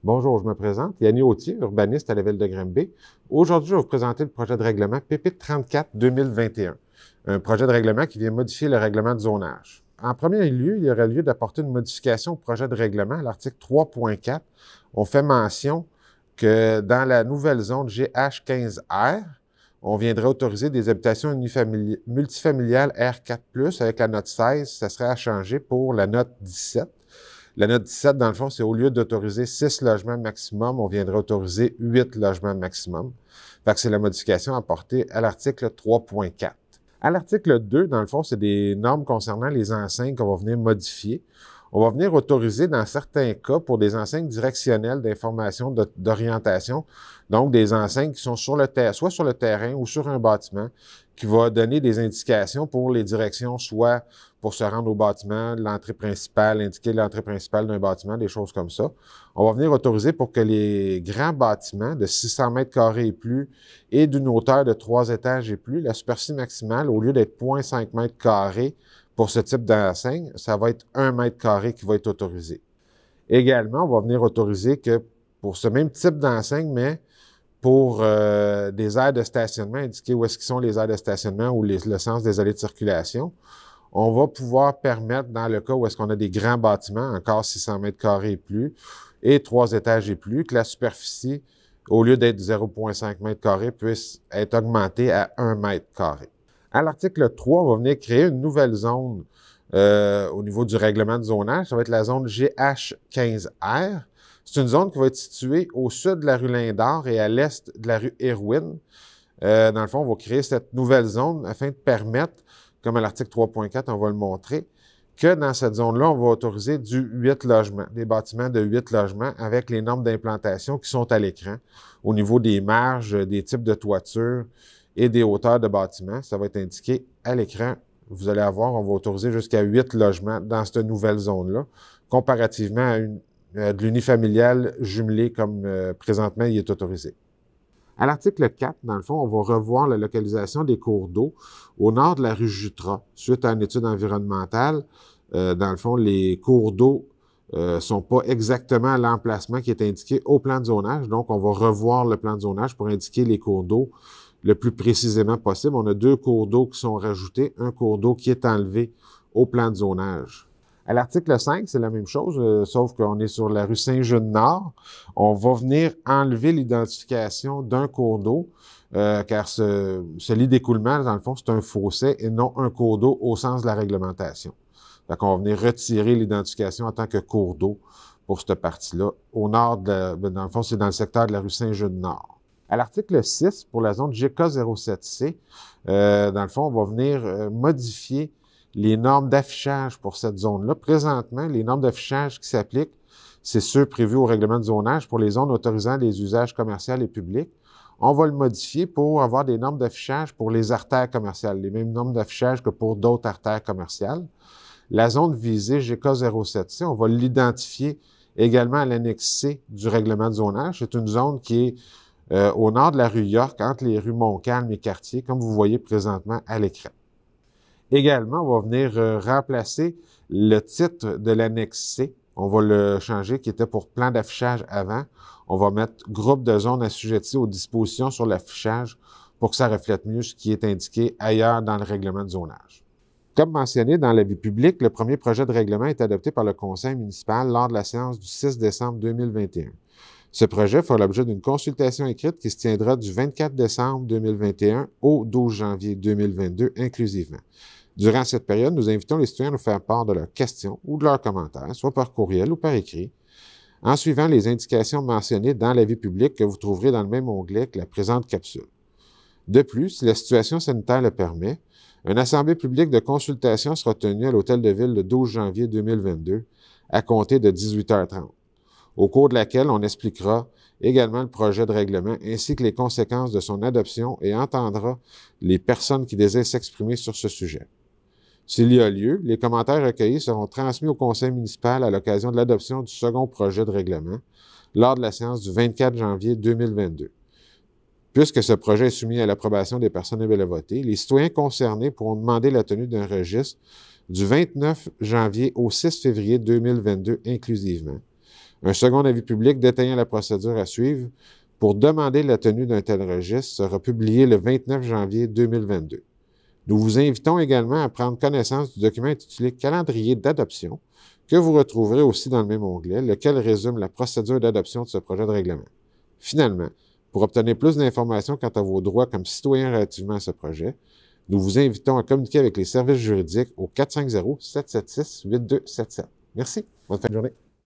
Bonjour, je me présente, Yannick Autier, urbaniste à la ville de Granby. Aujourd'hui, je vais vous présenter le projet de règlement PPIT 34-2021, un projet de règlement qui vient modifier le règlement de zonage. En premier lieu, il y aurait lieu d'apporter une modification au projet de règlement. À l'article 3.4, on fait mention que dans la nouvelle zone GH15R, on viendrait autoriser des habitations multifamiliales R4+, avec la note 16, ça serait à changer pour la note 17. La note 17, dans le fond, c'est au lieu d'autoriser 6 logements maximum, on viendrait autoriser 8 logements maximum. Fait que c'est la modification apportée à l'article 3.4. À l'article 2, dans le fond, c'est des normes concernant les enseignes qu'on va venir modifier. On va venir autoriser, dans certains cas, pour des enseignes directionnelles d'information, d'orientation, donc des enseignes qui sont sur le terrain, soit sur le terrain ou sur un bâtiment, qui va donner des indications pour les directions, soit pour se rendre au bâtiment, l'entrée principale, indiquer l'entrée principale d'un bâtiment, des choses comme ça. On va venir autoriser pour que les grands bâtiments de 600 mètres carrés et plus et d'une hauteur de 3 étages et plus, la superficie maximale, au lieu d'être 0,5 mètres carrés pour ce type d'enseigne, ça va être 1 mètre carré qui va être autorisé. Également, on va venir autoriser que pour ce même type d'enseigne, mais pour des aires de stationnement, indiquer où est-ce qu'ils sont les aires de stationnement ou le sens des allées de circulation, on va pouvoir permettre, dans le cas où est-ce qu'on a des grands bâtiments, encore 600 mètres carrés et plus, et 3 étages et plus, que la superficie, au lieu d'être 0,5 mètres carrés, puisse être augmentée à 1 mètre carré. À l'article 3, on va venir créer une nouvelle zone au niveau du règlement de zonage. Ça va être la zone GH15R. C'est une zone qui va être située au sud de la rue Lindor et à l'est de la rue Irwin. Dans le fond, on va créer cette nouvelle zone afin de permettre, comme à l'article 3.4, on va le montrer, que dans cette zone-là, on va autoriser du 8 logements, des bâtiments de 8 logements avec les normes d'implantation qui sont à l'écran au niveau des marges, des types de toitures et des hauteurs de bâtiments. Ça va être indiqué à l'écran. Vous allez avoir, on va autoriser jusqu'à 8 logements dans cette nouvelle zone-là, comparativement à de l'unifamilial jumelé comme présentement il est autorisé. À l'article 4, dans le fond, on va revoir la localisation des cours d'eau au nord de la rue Jutras. Suite à une étude environnementale, dans le fond, les cours d'eau sont pas exactement à l'emplacement qui est indiqué au plan de zonage. Donc, on va revoir le plan de zonage pour indiquer les cours d'eau le plus précisément possible. On a 2 cours d'eau qui sont rajoutés, un cours d'eau qui est enlevé au plan de zonage. À l'article 5, c'est la même chose, sauf qu'on est sur la rue Saint-Jean-Nord. On va venir enlever l'identification d'un cours d'eau, car ce lit d'écoulement, dans le fond, c'est un fossé et non un cours d'eau au sens de la réglementation. Donc, on va venir retirer l'identification en tant que cours d'eau pour cette partie-là. Au nord, dans le fond, c'est dans le secteur de la rue Saint-Jean-Nord. À l'article 6, pour la zone GK07C, dans le fond, on va venir modifier les normes d'affichage pour cette zone-là. Présentement, les normes d'affichage qui s'appliquent, c'est ceux prévus au règlement de zonage pour les zones autorisant les usages commerciaux et publics. On va le modifier pour avoir des normes d'affichage pour les artères commerciales, les mêmes normes d'affichage que pour d'autres artères commerciales. La zone visée GK07C, on va l'identifier également à l'annexe C du règlement de zonage. C'est une zone qui est au nord de la rue York, entre les rues Montcalm et Cartier, comme vous voyez présentement à l'écran. Également, on va venir remplacer le titre de l'annexe C. On va le changer, qui était pour plan d'affichage avant. On va mettre groupe de zones assujetties aux dispositions sur l'affichage pour que ça reflète mieux ce qui est indiqué ailleurs dans le règlement de zonage. Comme mentionné dans l'avis public, le premier projet de règlement est adopté par le conseil municipal lors de la séance du 6 décembre 2021. Ce projet fera l'objet d'une consultation écrite qui se tiendra du 24 décembre 2021 au 12 janvier 2022 inclusivement. Durant cette période, nous invitons les citoyens à nous faire part de leurs questions ou de leurs commentaires, soit par courriel ou par écrit, en suivant les indications mentionnées dans l'avis public que vous trouverez dans le même onglet que la présente capsule. De plus, si la situation sanitaire le permet, une assemblée publique de consultation sera tenue à l'Hôtel de Ville le 12 janvier 2022 à compter de 18h30, au cours de laquelle on expliquera également le projet de règlement ainsi que les conséquences de son adoption et entendra les personnes qui désirent s'exprimer sur ce sujet. S'il y a lieu, les commentaires recueillis seront transmis au conseil municipal à l'occasion de l'adoption du second projet de règlement lors de la séance du 24 janvier 2022. Puisque ce projet est soumis à l'approbation des personnes able à voter, les citoyens concernés pourront demander la tenue d'un registre du 29 janvier au 6 février 2022 inclusivement. Un second avis public détaillant la procédure à suivre pour demander la tenue d'un tel registre sera publié le 29 janvier 2022. Nous vous invitons également à prendre connaissance du document intitulé « Calendrier d'adoption » que vous retrouverez aussi dans le même onglet, lequel résume la procédure d'adoption de ce projet de règlement. Finalement, pour obtenir plus d'informations quant à vos droits comme citoyen relativement à ce projet, nous vous invitons à communiquer avec les services juridiques au 450-776-8277. Merci. Bonne fin de journée.